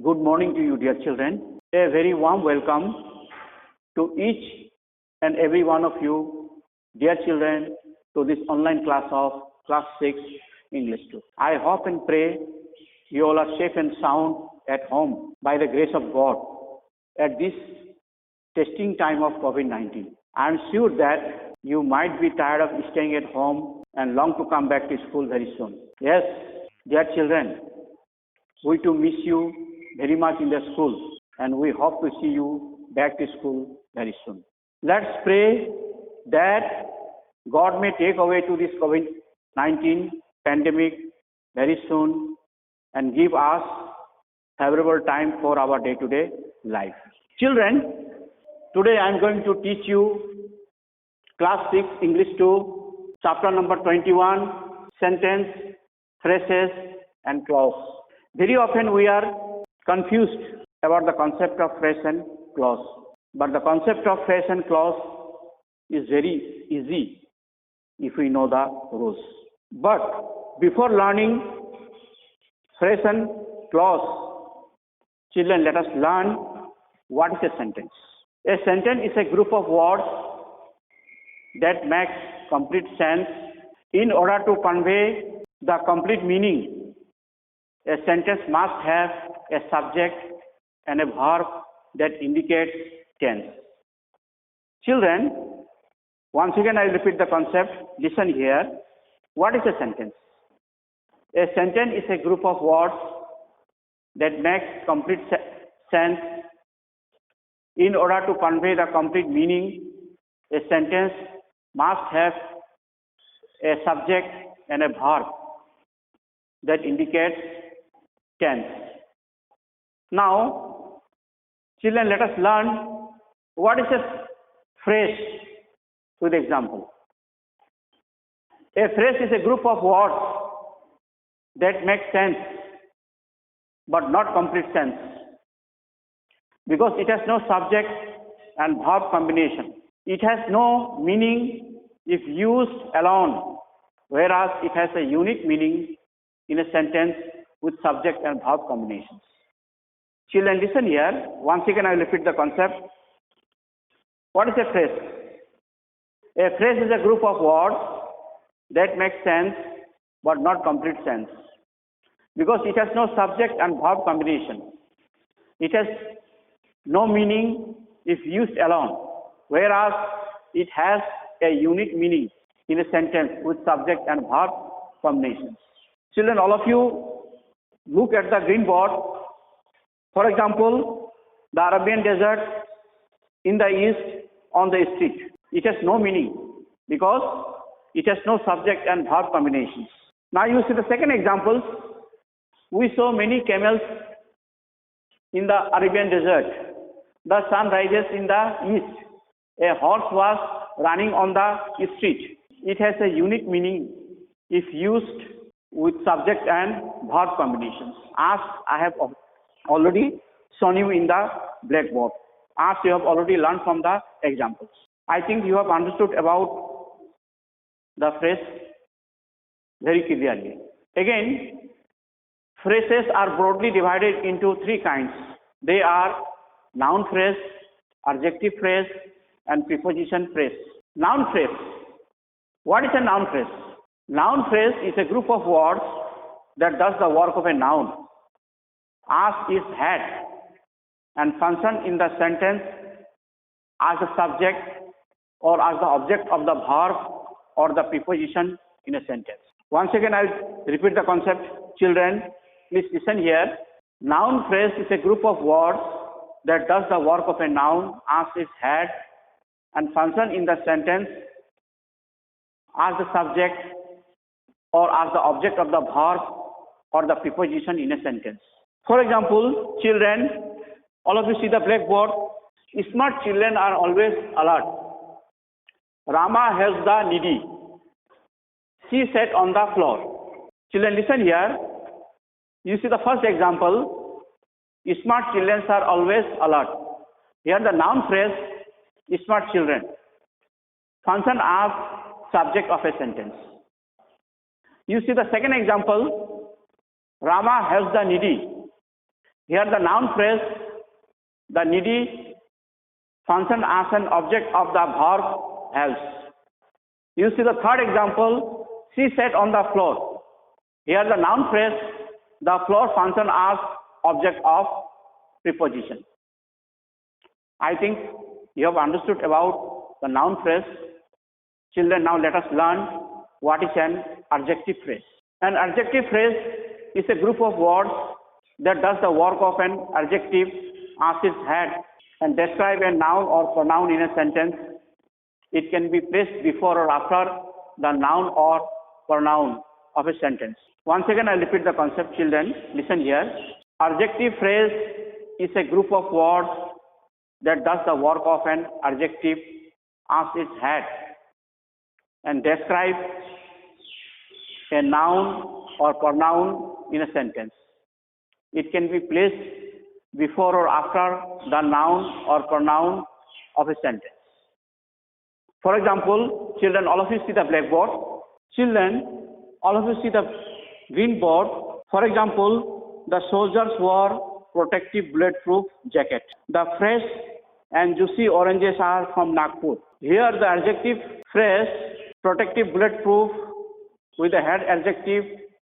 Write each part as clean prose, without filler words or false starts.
Good morning to you, dear children. A very warm welcome to each and every one of you, dear children, to this online class of Class 6 English 2. I hope and pray you all are safe and sound at home by the grace of God at this testing time of COVID-19. I am sure that you might be tired of staying at home and long to come back to school very soon. Yes, dear children, we too miss you very much in the school, and we hope to see you back to school very soon. Let's pray that God may take away to this COVID-19 pandemic very soon and give us favorable time for our day-to-day life. Children, today I am going to teach you Class 6 English 2, chapter number 21, sentence, phrases and clause. Very often we are confused about the concept of phrase and clause. But the concept of phrase and clause is very easy if we know the rules. But before learning phrase and clause, children, let us learn what is a sentence. A sentence is a group of words that makes complete sense. In order to convey the complete meaning, a sentence must have a subject and a verb that indicates tense. Children, once again I will repeat the concept. Listen here. What is a sentence? A sentence is a group of words that makes complete sense. In order to convey the complete meaning, a sentence must have a subject and a verb that indicates tense. Now, children, let us learn what is a phrase with example. A phrase is a group of words that make sense but not complete sense because it has no subject and verb combination. It has no meaning if used alone, whereas it has a unique meaning in a sentence with subject and verb combinations. Children, listen here. Once again, I will repeat the concept. What is a phrase? A phrase is a group of words that make sense but not complete sense because it has no subject and verb combination. It has no meaning if used alone, whereas it has a unique meaning in a sentence with subject and verb combinations. Children, all of you, look at the green board. For example, the Arabian desert in the east on the street. It has no meaning because it has no subject and verb combinations. Now you see the second example. We saw many camels in the Arabian desert. The sun rises in the east. A horse was running on the street. It has a unique meaning if used with subject and verb combinations, as I have already shown you in the blackboard, as you have already learned from the examples. I think you have understood about the phrase very clearly. Again, phrases are broadly divided into three kinds. They are noun phrase, adjective phrase, and preposition phrase. Noun phrase. What is a noun phrase? Noun phrase is a group of words that does the work of a noun, as its head, and function in the sentence as a subject or as the object of the verb or the preposition in a sentence. Once again, I'll repeat the concept. Children, please listen here. Noun phrase is a group of words that does the work of a noun as its head and function in the sentence as the subject or as the object of the verb or the preposition in a sentence. For example, children, all of you see the blackboard. Smart children are always alert. Rama helps the needy. She sat on the floor. Children, listen here. You see the first example. Smart children are always alert. Here the noun phrase, smart children, function as subject of a sentence. You see the second example. Rama helps the needy. Here the noun phrase, the needy function as an object of the verb helps. You see the third example, she sat on the floor. Here the noun phrase, the floor function as object of preposition. I think you have understood about the noun phrase. Children, now let us learn what is an adjective phrase. An adjective phrase is a group of words that does the work of an adjective as its head and describe a noun or pronoun in a sentence. It can be placed before or after the noun or pronoun of a sentence. Once again, I repeat the concept, children. Listen here. Adjective phrase is a group of words that does the work of an adjective as its head and describe a noun or pronoun in a sentence. It can be placed before or after the noun or pronoun of a sentence. For example, children, all of you see the blackboard. Children, all of you see the green board. For example, the soldiers wore protective bulletproof jacket. The fresh and juicy oranges are from Nagpur. Here the adjective phrase protective bulletproof with the head adjective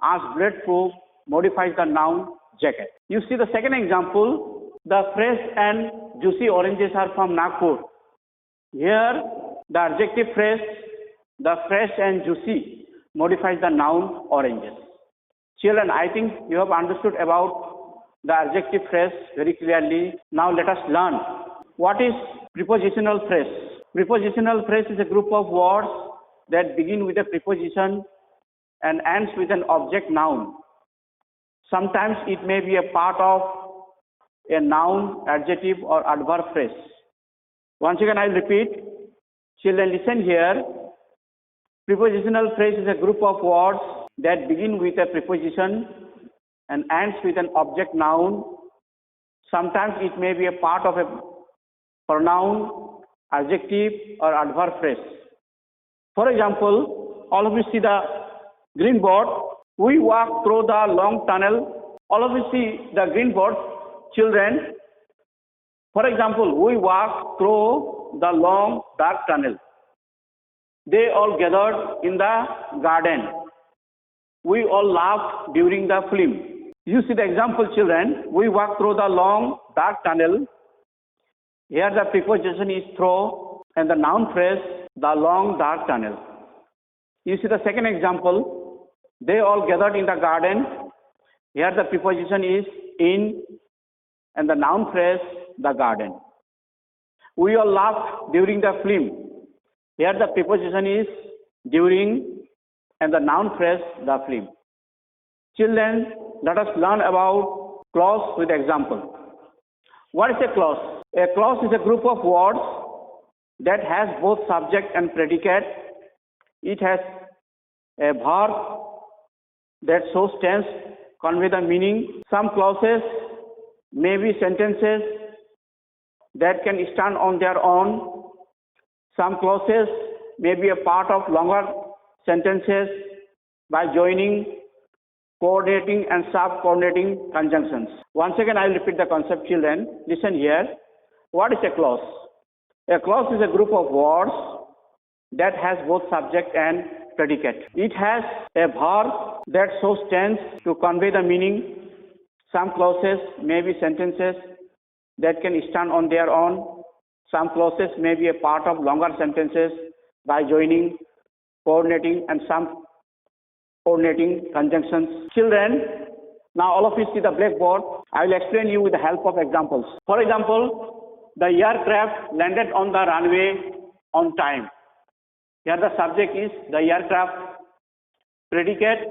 as bulletproof modifies the noun jacket. You see the second example, the fresh and juicy oranges are from Nagpur. Here the adjective phrase the fresh and juicy modifies the noun oranges. Children, I think you have understood about the adjective phrase very clearly. Now let us learn what is prepositional phrase. Prepositional phrase is a group of words that begin with a preposition and ends with an object noun. Sometimes it may be a part of a noun, adjective or adverb phrase. Once again I will repeat. Children, listen here. Prepositional phrase is a group of words that begin with a preposition and ends with an object noun. Sometimes it may be a part of a pronoun, adjective or adverb phrase. For example, all of you see the green board. We walk through the long tunnel. All of you see the green board, children. For example, we walk through the long dark tunnel. They all gathered in the garden. We all laughed during the film. You see the example, children. We walk through the long dark tunnel. Here the preposition is through and the noun phrase the long dark tunnel. You see the second example. They all gathered in the garden. Here the preposition is in and the noun phrase the garden. We all laughed during the film. Here the preposition is during and the noun phrase the film. Children, let us learn about clause with example. What is a clause? A clause is a group of words that has both subject and predicate. It has a verb that shows tense, convey the meaning. Some clauses may be sentences that can stand on their own. Some clauses may be a part of longer sentences by joining, coordinating and sub-coordinating conjunctions. Once again, I will repeat the concept, children. Listen here. What is a clause? A clause is a group of words that has both subject and predicate. It has a verb that shows tense to convey the meaning. Some clauses may be sentences that can stand on their own. Some clauses may be a part of longer sentences by joining, coordinating and some coordinating conjunctions. Children, now all of you see the blackboard. I will explain you with the help of examples. For example, the aircraft landed on the runway on time. Here the subject is the aircraft. Predicate,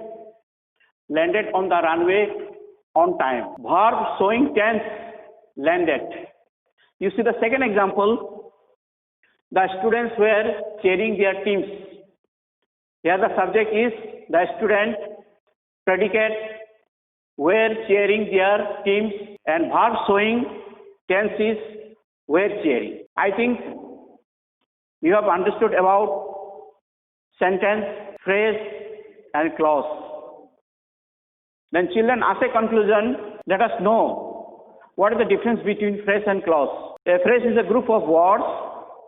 landed on the runway on time. Verb showing tense, landed. You see the second example, the students were cheering their teams. Here the subject is the student. Predicate, were cheering their teams, and verb showing tense is were cheering. I think you have understood about sentence, phrase and clause. Then children, as a conclusion, let us know What is the difference between phrase and clause? A phrase is a group of words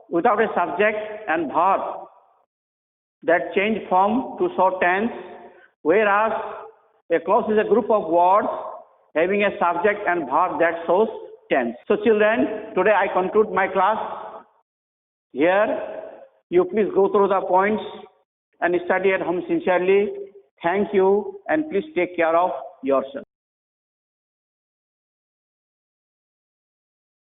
without a subject and verb that change form to show tense, whereas a clause is a group of words having a subject and verb that shows tense. So children, today I conclude my class here. You please go through the points and study at home sincerely. Thank you, and please take care of yourself.